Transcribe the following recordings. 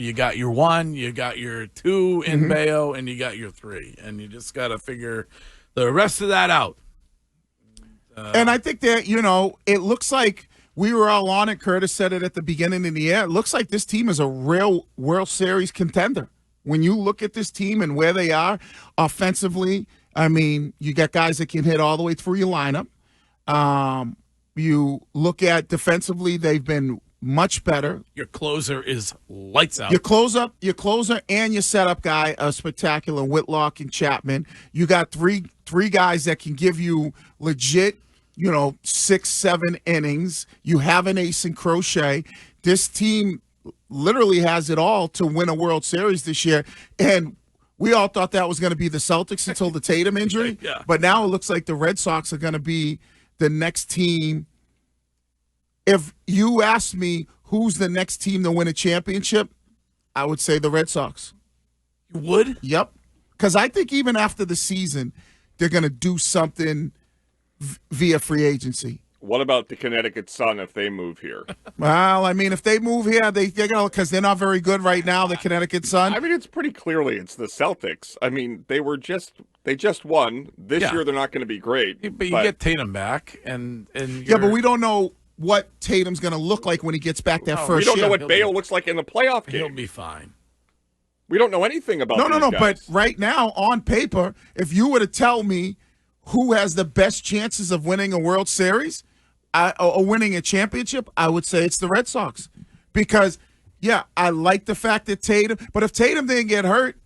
You got your 1, you got your 2 in Bello, and you got your 3. And you just got to figure the rest of that out. And I think that, it looks like we were all on it. Curtis said it at the beginning of the year. It looks like this team is a real World Series contender. When you look at this team and where they are offensively, I mean, you got guys that can hit all the way through your lineup. You look at defensively, they've been much better. Your closer is lights out. Your closer and your setup guy are spectacular, Whitlock and Chapman. You got three guys that can give you legit, 6, 7 innings. You have an ace in Crochet. This team literally has it all to win a World Series this year. And we all thought that was going to be the Celtics until the Tatum injury. Yeah. But now it looks like the Red Sox are going to be the next team. If you ask me who's the next team to win a championship, I would say the Red Sox. You would? Yep. Because I think even after the season, they're going to do something via free agency. What about the Connecticut Sun if they move here? Well, I mean, if they move here, they go because they're not very good right now, the Connecticut Sun. I mean, it's pretty clearly it's the Celtics. I mean, they just won. This year they're not going to be great. But you get Tatum back. and but we don't know what Tatum's going to look like when he gets back that first year. We don't know what Bello looks like in the playoff game. He'll be fine. We don't know anything about these guys. But right now, on paper, if you were to tell me who has the best chances of winning a World Series or winning a championship, I would say it's the Red Sox. Because, I like the fact that Tatum – but if Tatum didn't get hurt,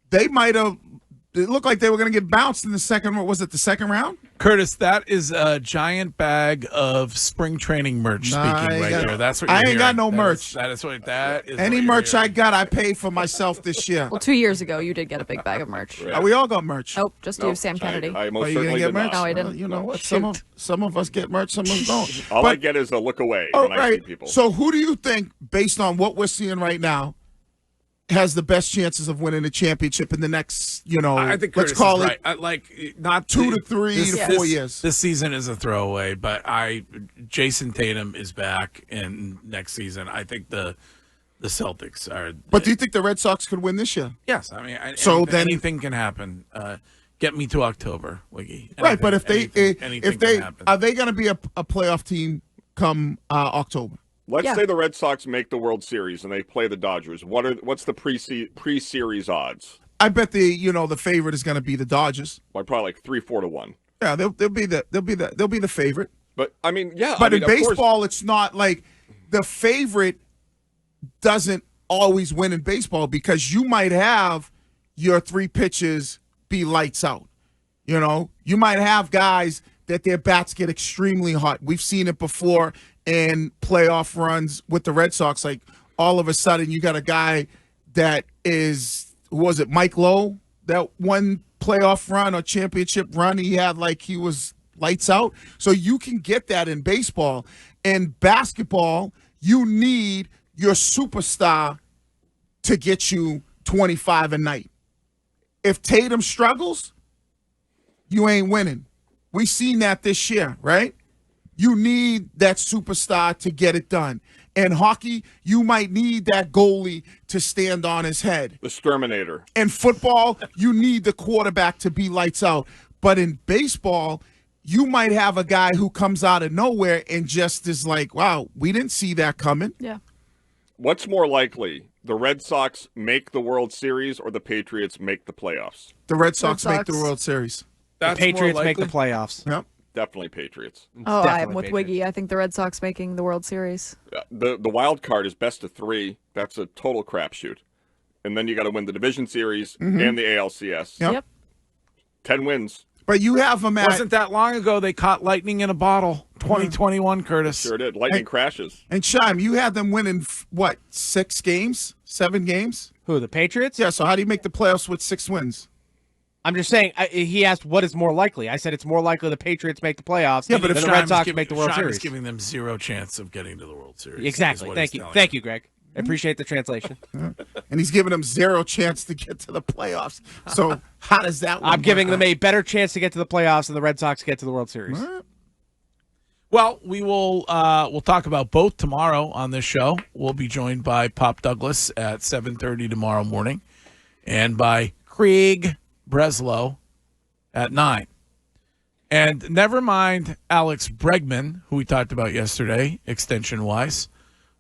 they might have – it looked like they were going to get bounced in the second – was it the second round? Curtis, that is a giant bag of spring training merch there. That's what you're I ain't hearing. got no merch. That is Any merch I got, I paid for myself this year. Well, 2 years ago, you did get a big bag of merch. Yeah. We all got merch. Oh, just you, Sam Kennedy. I most Are you certainly gonna get did merch? not. No, I didn't. You know what? Shoot. Some of us get merch, some of us don't. All I get is a look away when I see people. So who do you think, based on what we're seeing right now, has the best chances of winning a championship in the next, I think let's Curtis call is it right. Like not 2 to 3 to 4 years. This season is a throwaway, but Jason Tatum is back in next season. I think the Celtics are. But do you think the Red Sox could win this year? Yes, I mean, anything can happen. Get me to October, Wiggy. Right, but anything can happen. are they going to be a playoff team come October? Let's say the Red Sox make the World Series and they play the Dodgers. What's the pre-series odds? I bet the favorite is going to be the Dodgers. Like probably like 3-4 to 1. Yeah, they'll be the favorite. But I mean, yeah. But in baseball, it's not like the favorite doesn't always win in baseball because you might have your 3 pitches be lights out. You might have guys that their bats get extremely hot. We've seen it before in playoff runs with the Red Sox. Like all of a sudden you got a guy that is, was it Mike Lowe, that one playoff run or championship run he had, like he was lights out. So you can get that in baseball. In basketball, you need your superstar to get you 25 a night. If Tatum struggles, you ain't winning. We seen that this year, right? You need that superstar to get it done. In hockey, you might need that goalie to stand on his head. The Sturminator. In football, you need the quarterback to be lights out. But in baseball, you might have a guy who comes out of nowhere and just is like, wow, we didn't see that coming. Yeah. What's more likely, the Red Sox make the World Series or the Patriots make the playoffs? The Red Sox make the World Series. That's the Patriots more make the likely? playoffs. Yep. Definitely Patriots. Oh, I'm Definitely with Patriots. Wiggy. I think the Red Sox making the World Series. The wild card is best of 3. That's a total crapshoot. And then you got to win the division series and the ALCS. Yep. 10 wins. But you have them at... Wasn't that long ago they caught lightning in a bottle? 2021, Curtis. Sure did. Lightning crashes. And Shime, you had them winning, 6 games? 7 games? Who, the Patriots? Yeah, so how do you make the playoffs with 6 wins? I'm just saying, he asked what is more likely. I said it's more likely the Patriots make the playoffs Yeah, but than if the Red Sox make the World Sean Series. is giving them 0 chance of getting to the World Series. Exactly. Thank you. Thank you, Greg. I appreciate the translation. And he's giving them 0 chance to get to the playoffs. So how does that work? I'm giving them a better chance to get to the playoffs than the Red Sox get to the World Series. Well, we will we'll talk about both tomorrow on this show. We'll be joined by Pop Douglas at 7:30 tomorrow morning, and by Craig Breslow at 9. And never mind Alex Bregman, who we talked about yesterday, extension-wise.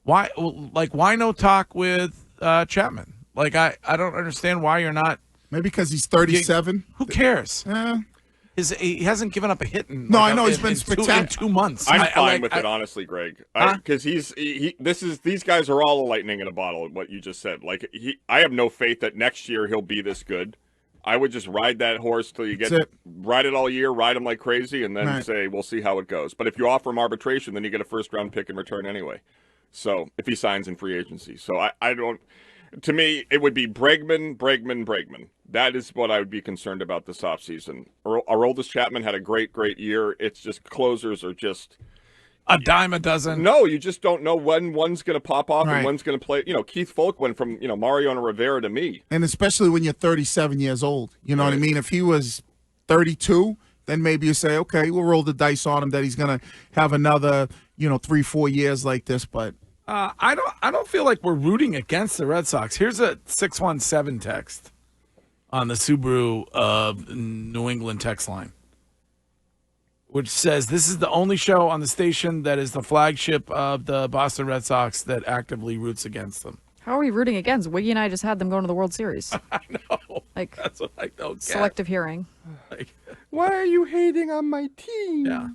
Why no talk with Chapman? Like, I don't understand why you're not. Maybe because he's 37. Who cares? Eh. He hasn't given up a hit in. No, I know he's been spectacular in 2 months. I'm fine with it, honestly, Greg, because these guys are all a lightning in a bottle. What you just said, like I have no faith that next year he'll be this good. I would just ride that horse till you ride it all year, ride him like crazy, and then say we'll see how it goes. But if you offer him arbitration, then you get a first-round pick in return anyway. So if he signs in free agency, so I don't. To me, it would be Bregman. That is what I would be concerned about this offseason. Aroldis Chapman had a great year. It's just closers are just a dime a dozen. No, you just don't know when one's going to pop off and one's going to play. Keith Folk went from Mariano Rivera to me. And especially when you're 37 years old. You know what I mean? If he was 32, then maybe you say, okay, we'll roll the dice on him that he's going to have another 3-4 years like this. But I don't feel like we're rooting against the Red Sox. Here's a 617 text on the Subaru New England text line, which says, this is the only show on the station that is the flagship of the Boston Red Sox that actively roots against them. How are we rooting against? Wiggy and I just had them going to the World Series. I know. Like, that's what I don't get. Selective hearing. Like, why are you hating on my team? Yeah.